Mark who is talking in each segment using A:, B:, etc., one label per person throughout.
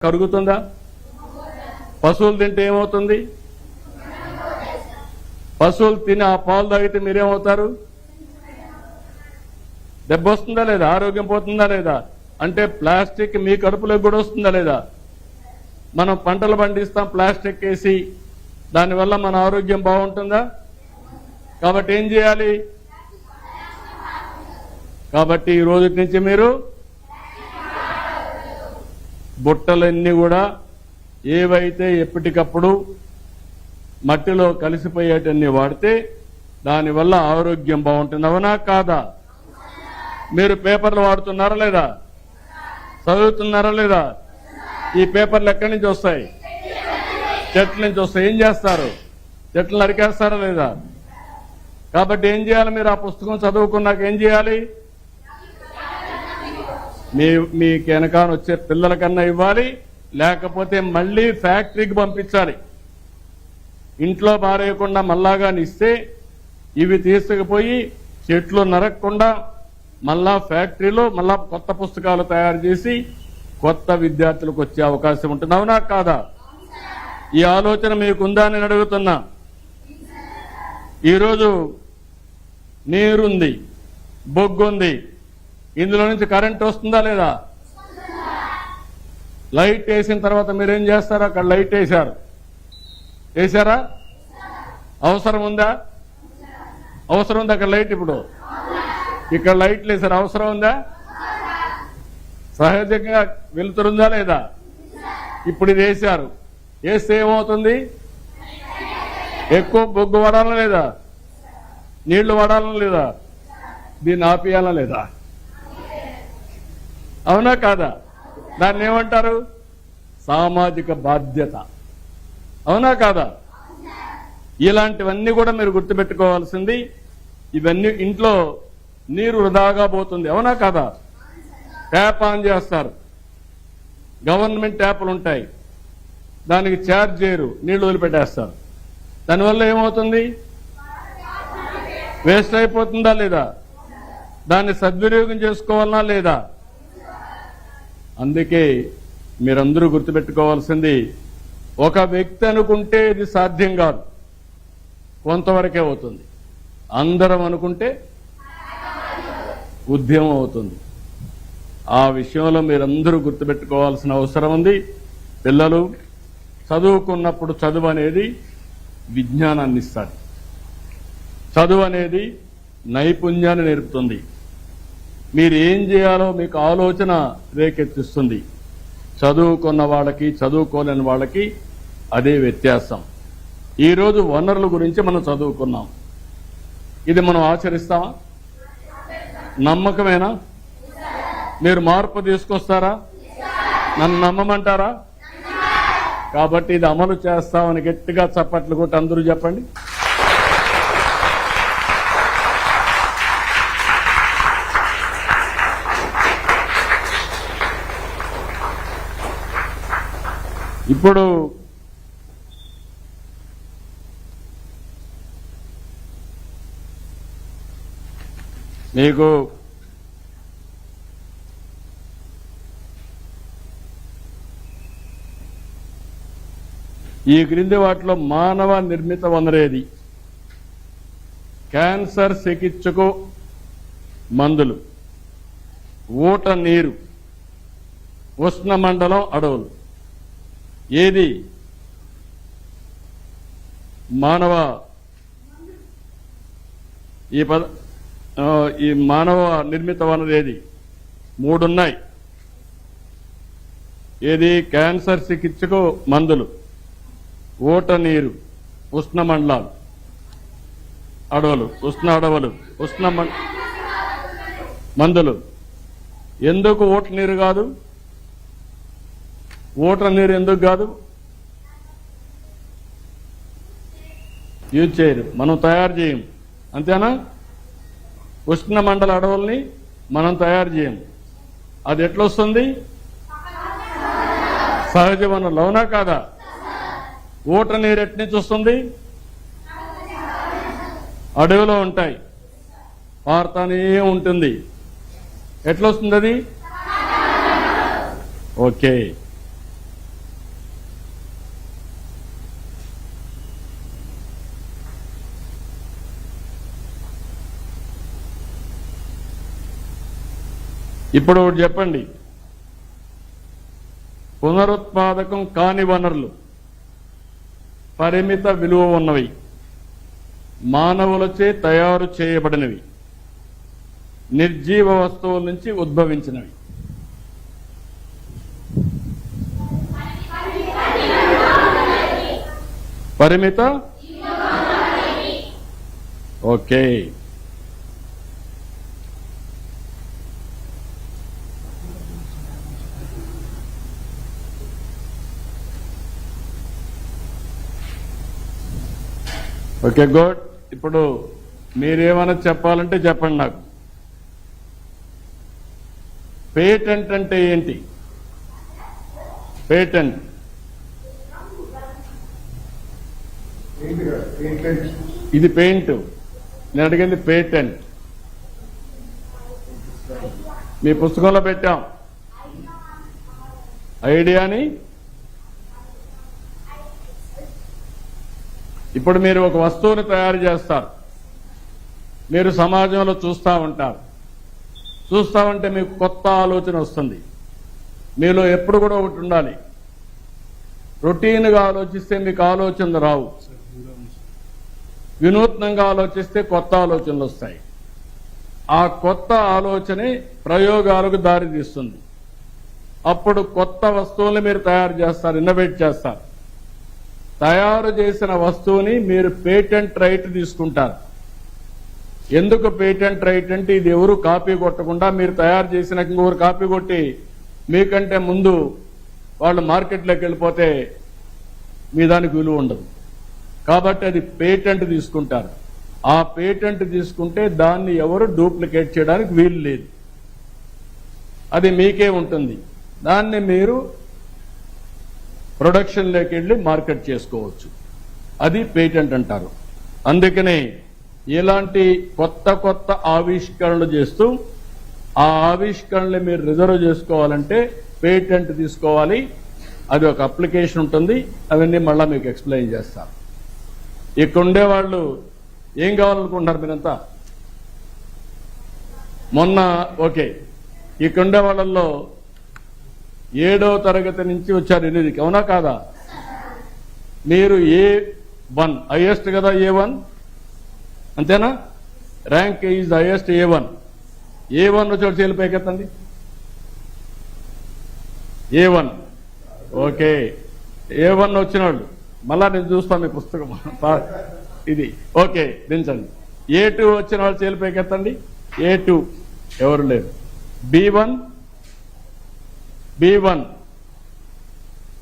A: కరుగుతుందా? పశువులు తింటే ఏమవుతుంది? పశువులు తిని ఆ పాలు తాగితే మీరేమవుతారు? దెబ్బ వస్తుందా లేదా? ఆరోగ్యం పోతుందా లేదా? అంటే ప్లాస్టిక్ మీ కడుపులోకి కూడా వస్తుందా లేదా? మనం పంటలు పండిస్తాం ప్లాస్టిక్ వేసి, దానివల్ల మన ఆరోగ్యం బాగుంటుందా? కాబట్టి ఏం చేయాలి? కాబట్టి ఈ రోజు నుంచి మీరు బుట్టలన్నీ కూడా ఏవైతే ఎప్పటికప్పుడు మట్టిలో కలిసిపోయేటన్ని వాడితే దానివల్ల ఆరోగ్యం బాగుంటుంది. అవునా కాదా? మీరు పేపర్లు వాడుతున్నారా లేదా? చదువుతున్నారా లేదా? ఈ పేపర్లు ఎక్కడి నుంచి వస్తాయి? చెట్ల నుంచి వస్తాయి. ఏం చేస్తారు? చెట్లు నరికేస్తారా లేదా? కాబట్టి ఏం చేయాలి? మీరు ఆ పుస్తకం చదువుకున్నాక ఏం చేయాలి? మీకు వెనకాల వచ్చే పిల్లలకన్నా ఇవ్వాలి, లేకపోతే మళ్లీ ఫ్యాక్టరీకి పంపించాలి. ఇంట్లో పారేయకుండా మళ్ళాగాని ఇస్తే ఇవి తీసుకుపోయి చెట్లు నరకకుండా మళ్ళా ఫ్యాక్టరీలో మళ్ళా కొత్త పుస్తకాలు తయారు చేసి కొత్త విద్యార్థులకు వచ్చే అవకాశం ఉంటుంది. అవునా కాదా? ఈ ఆలోచన మీకుందా అని అడుగుతున్నా. ఈరోజు నీరుంది, బొగ్గుంది, ఇందులో నుంచి కరెంట్ వస్తుందా లేదా? లైట్ వేసిన తర్వాత మీరేం చేస్తారు? అక్కడ లైట్ వేశారా? అవసరం ఉందా? అవసరం ఉంది అక్కడ లైట్. ఇప్పుడు ఇక్కడ లైట్లు వేశారు, అవసరం ఉందా? సహజంగా వెలుతురుందా లేదా? ఇప్పుడు ఇది వేశారు, వేస్తే ఏమవుతుంది? ఎక్కువ బొగ్గు వాడాలా లేదా? నీళ్లు వాడాలా లేదా? దీన్ని ఆపేయాలా లేదా? అవునా కాదా? దాన్ని ఏమంటారు? సామాజిక బాధ్యత. అవునా కాదా? ఇలాంటివన్నీ కూడా మీరు గుర్తుపెట్టుకోవాల్సింది. ఇవన్నీ ఇంట్లో నీరు వృధాగా పోతుంది. అవునా కాదా? ట్యాప్ ఆన్ చేస్తారు, గవర్నమెంట్ ట్యాపులు ఉంటాయి, దానికి ఛార్జ్ చేయరు, నీళ్లు వదిలిపెట్టేస్తారు. దానివల్ల ఏమవుతుంది? వేస్ట్ అయిపోతుందా లేదా? దాన్ని సద్వినియోగం చేసుకోవాలనా లేదా? అందుకే మీరందరూ గుర్తుపెట్టుకోవాల్సింది, ఒక వ్యక్తి అనుకుంటే ఇది సాధ్యం కాదు, కొంతవరకే అవుతుంది. అందరం అనుకుంటే ఉద్యమం అవుతుంది. ఆ విషయంలో మీరందరూ గుర్తుపెట్టుకోవాల్సిన అవసరం ఉంది. పిల్లలు చదువుకున్నప్పుడు చదువు అనేది విజ్ఞానాన్ని ఇస్తుంది, చదువు అనేది నైపుణ్యాన్ని నేర్పుతుంది. మీరు ఏం చేయాలో మీకు ఆలోచన రేకెత్తిస్తుంది. చదువుకున్న వాళ్ళకి చదువుకోలేని వాళ్ళకి అదే వ్యత్యాసం. ఈరోజు వనరుల గురించి మనం చదువుకున్నాం. ఇది మనం ఆచరిస్తామా? నమ్మకమేనా? మీరు మార్పు తీసుకొస్తారా? నన్ను నమ్మమంటారా? కాబట్టి ఇది అమలు చేస్తామని గట్టిగా చప్పట్లు కొట్టి అందరూ చెప్పండి. ఇప్పుడు మీకు ఈ క్రింది వాటిలో మానవ నిర్మిత వనరేది? క్యాన్సర్ చికిత్సకు మందులు, ఊట నీరు, ఉష్ణమండలం అడవులు. ఏది మానవ ఈ మానవ నిర్మిత వనరు ఏది? మూడున్నాయి. ఏది? క్యాన్సర్ చికిత్సకు మందులు, ఊట నీరు, ఉష్ణమండలాలు, అడవులు, ఉష్ణ మందులు. ఎందుకు ఊట నీరు కాదు? ఊట నీరు ఎందుకు కాదు? యూజ్ చేయరు, మనం తయారు చేయం, అంతేనా? ఉష్ణమండల అడవుల్ని మనం తయారు చేయం. అది ఎట్లొస్తుంది? సహజ వనరులు. అవునా కాదా? ఊట నీరు ఎట్నుంచి నుంచి వస్తుంది? అడవిలో ఉంటాయి, పారుతానే ఉంటుంది. ఎట్లొస్తుంది అది? ఓకే. ఇప్పుడు ఒకటి చెప్పండి, పునరుత్పాదకం కాని వనరులు పరిమిత విలువ ఉన్నవి, మానవులచే తయారు చేయబడినవి, నిర్జీవ వస్తువుల నుంచి ఉద్భవించినవి. పరిమిత ఓకే. Okay good. ఇప్పుడు మీరేమైనా చెప్పాలంటే చెప్పండి నాకు. పేటెంట్ అంటే ఏంటి? పేటెంట్ ఇది పెయింట్, నేను అడిగింది పేటెంట్. మీ పుస్తకంలో పెట్టాం ఐడియాని. ఇప్పుడు మీరు ఒక వస్తువుని తయారు చేస్తారు, మీరు సమాజంలో చూస్తూ ఉంటారు. చూస్తామంటే మీకు కొత్త ఆలోచన వస్తుంది. మీలో ఎప్పుడు కూడా ఒకటి ఉండాలి, రొటీన్గా ఆలోచిస్తే మీకు ఆలోచనలు రావు, వినూత్నంగా ఆలోచిస్తే కొత్త ఆలోచనలు వస్తాయి. ఆ కొత్త ఆలోచనే ప్రయోగాలకు దారి తీస్తుంది. అప్పుడు కొత్త వస్తువుల్ని మీరు తయారు చేస్తారు, ఇన్నోవేట్ చేస్తారు. తయారు చేసిన వస్తువుని మీరు పేటెంట్ రైట్ తీసుకుంటారు. ఎందుకు పేటెంట్ రైట్ అంటే ఇది ఎవరు కాపీ కొట్టకుండా, మీరు తయారు చేసిన ఇంకొకరు కాపీ కొట్టి మీకంటే ముందు వాళ్ళు మార్కెట్లోకి వెళ్ళిపోతే మీ దానికి విలువ ఉండదు. కాబట్టి అది పేటెంట్ తీసుకుంటారు. ఆ పేటెంట్ తీసుకుంటే దాన్ని ఎవరు డూప్లికేట్ చేయడానికి వీలు లేదు, అది మీకే ఉంటుంది. దాన్ని మీరు ప్రొడక్షన్లోకి వెళ్ళి మార్కెట్ చేసుకోవచ్చు. అది పేటెంట్ అంటారు. అందుకనే ఇలాంటి కొత్త కొత్త ఆవిష్కరణలు చేస్తూ ఆ ఆవిష్కరణలు మీరు రిజర్వ్ చేసుకోవాలంటే పేటెంట్ తీసుకోవాలి. అది ఒక అప్లికేషన్ ఉంటుంది, అవన్నీ మళ్ళా మీకు ఎక్స్ప్లెయిన్ చేస్తారు. ఇక్కడ ఉండేవాళ్ళు ఏం కావాలనుకుంటున్నారు మీరంతా? మొన్న ఓకే, ఇక్కడ ఉండే వాళ్ళల్లో 7వ తరగతి నుంచి వచ్చారు 8కి, అవునా కాదా? మీరు A1 హైయెస్ట్ కదా, A1 అంతేనా? Rank is highest A1. A1 వచ్చాడు, చేలు పైకెత్తండి. A1 okay. A1 వచ్చిన వాళ్ళు మళ్ళా నేను చూస్తాను మీ పుస్తకం ఇది. ఓకే, దించండి. A2 వచ్చిన వాళ్ళు చేలు పైకెత్తండి. A2 ఎవరు లేరు. B1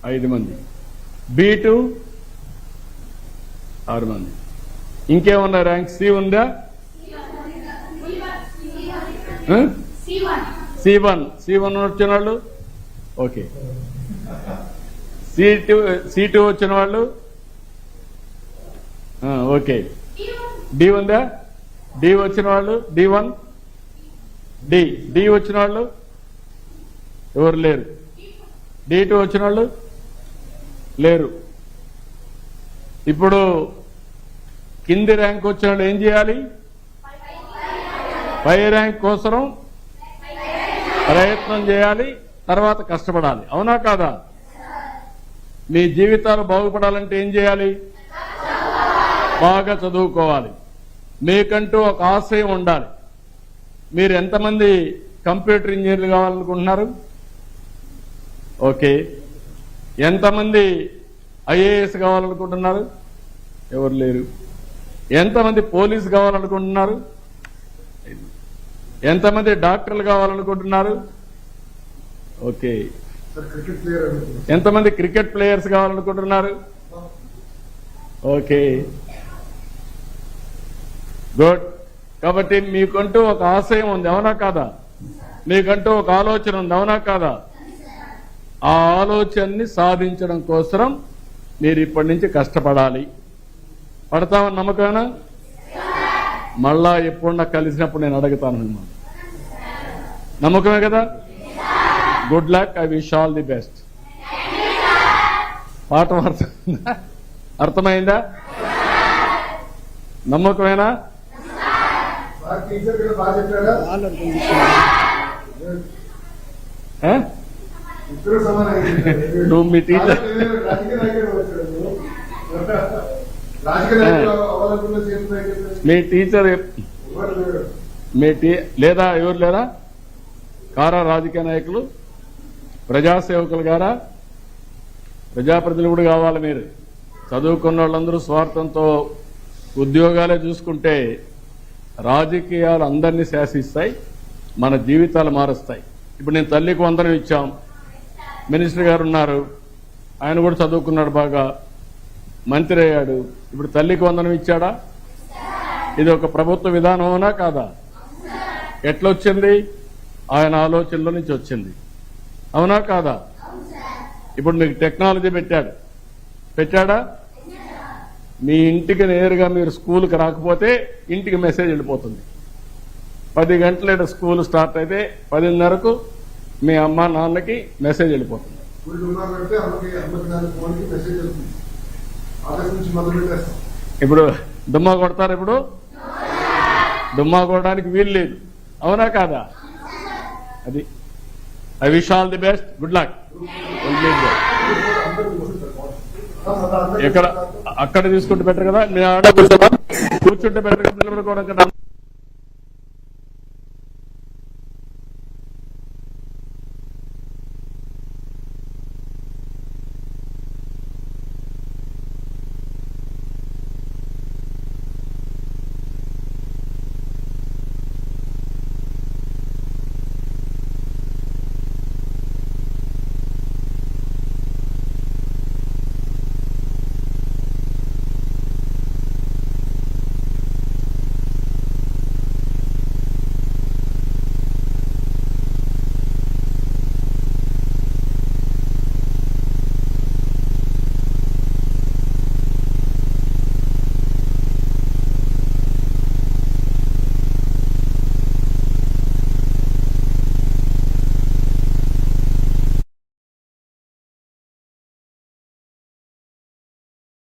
A: 5 మంది, B2 6 మంది. ఇంకేమన్నా ర్యాంక్? C ఉందా? C1 వచ్చిన వాళ్ళు ఓకే. C2 వచ్చిన వాళ్ళు ఓకే. D ఉందా? D వచ్చిన వాళ్ళు D1 D వచ్చిన వాళ్ళు ఎవరు లేరు. D2 వచ్చిన వాళ్ళు లేరు. ఇప్పుడు కింది ర్యాంక్ వచ్చిన వాళ్ళు ఏం చేయాలి? పై ర్యాంక్ కోసం ప్రయత్నం చేయాలి, తర్వాత కష్టపడాలి, అవునా కాదా? మీ జీవితాలు బాగుపడాలంటే ఏం చేయాలి? బాగా చదువుకోవాలి. మీకంటూ ఒక ఆశయం ఉండాలి. మీరు ఎంతమంది కంప్యూటర్ ఇంజనీర్లు కావాలనుకుంటున్నారు? ఓకే. ఎంతమంది IAS కావాలనుకుంటున్నారు? ఎవరు లేరు. ఎంతమంది పోలీసు కావాలనుకుంటున్నారు? ఎంతమంది డాక్టర్లు కావాలనుకుంటున్నారు? ఓకే. ఎంతమంది క్రికెట్ ప్లేయర్స్ కావాలనుకుంటున్నారు? Okay, good. కాబట్టి మీకంటూ ఒక ఆశయం ఉంది, అవునా కాదా? మీకంటూ ఒక ఆలోచన ఉంది, అవునా కాదా? ఆ ఆలోచనని సాధించడం కోసం మీరు ఇప్పటి నుంచి కష్టపడాలి. పడతామని నమ్మకమేనా? మళ్ళా ఎప్పుడన్నా కలిసినప్పుడు నేను అడుగుతాను మిమ్మల్ని. నమ్మకమే కదా? Good luck, I wish all the best. పాఠం అర్థమైందా? నమ్మకమేనా? ఆ?
B: ఇద్దరు సమానం.
A: నువ్వు మీ టీచర్
B: రాజకీయ నాయకుడు వచ్చాడు. రాజకీయ నాయకులు అవ్వాలనుకున్న చేసిన నాయకులు
A: మీ టీచర్
B: ఎవరు లేరు.
A: లేదా ఎవరు లేరా కారా రాజకీయ నాయకులు ప్రజాసేవకులు గారా ప్రజాప్రతినిధులు కూడా కావాలి. మీరు చదువుకున్న వాళ్ళందరూ స్వార్థంతో ఉద్యోగాలే చూసుకుంటే రాజకీయాలు అందరినీ శాసిస్తాయి, మన జీవితాలు మారుస్తాయి. ఇప్పుడు నేను తల్లికి వందనం ఇచ్చాం, మినిస్టర్ గారు ఉన్నారు, ఆయన కూడా చదువుకున్నాడు, బాగా మంత్రి అయ్యాడు. ఇప్పుడు తల్లికి వందనం ఇచ్చాడా? ఇది ఒక ప్రభుత్వ విధానమేనా కాదా? ఎట్లొచ్చింది? ఆయన ఆలోచనలో నుంచి వచ్చింది, అవునా కాదా? ఇప్పుడు మీకు టెక్నాలజీ పెట్టాడా? మీ ఇంటికి నేరుగా మీరు స్కూల్కి రాకపోతే ఇంటికి మెసేజ్ వెళ్ళిపోతుంది. 10 గంటల స్కూల్ స్టార్ట్ అయితే 10:30కు మీ అమ్మ నాన్నకి మెసేజ్ వెళ్ళిపోతుంది.
B: స్కూల్ డుమ్మా పెడితే అమ్మకి నాన్న ఫోన్కి మెసేజ్ వస్తుంది. ఆగస్టు నుంచి మొదలు పెట్టేస్తాం.
A: ఇప్పుడు డుమ్మా కొడతారు. ఇప్పుడు డుమ్మా కొట్టడానికి వీలు లేదు, అవునా కాదా? అది I wish all the best, good luck. ఎక్కడ అక్కడ తీసుకుంటే బెటర్ కదా, నేను ఆడ కూర్చుంటే బెటర్ కదా, నిలబడుకోవడం కదా.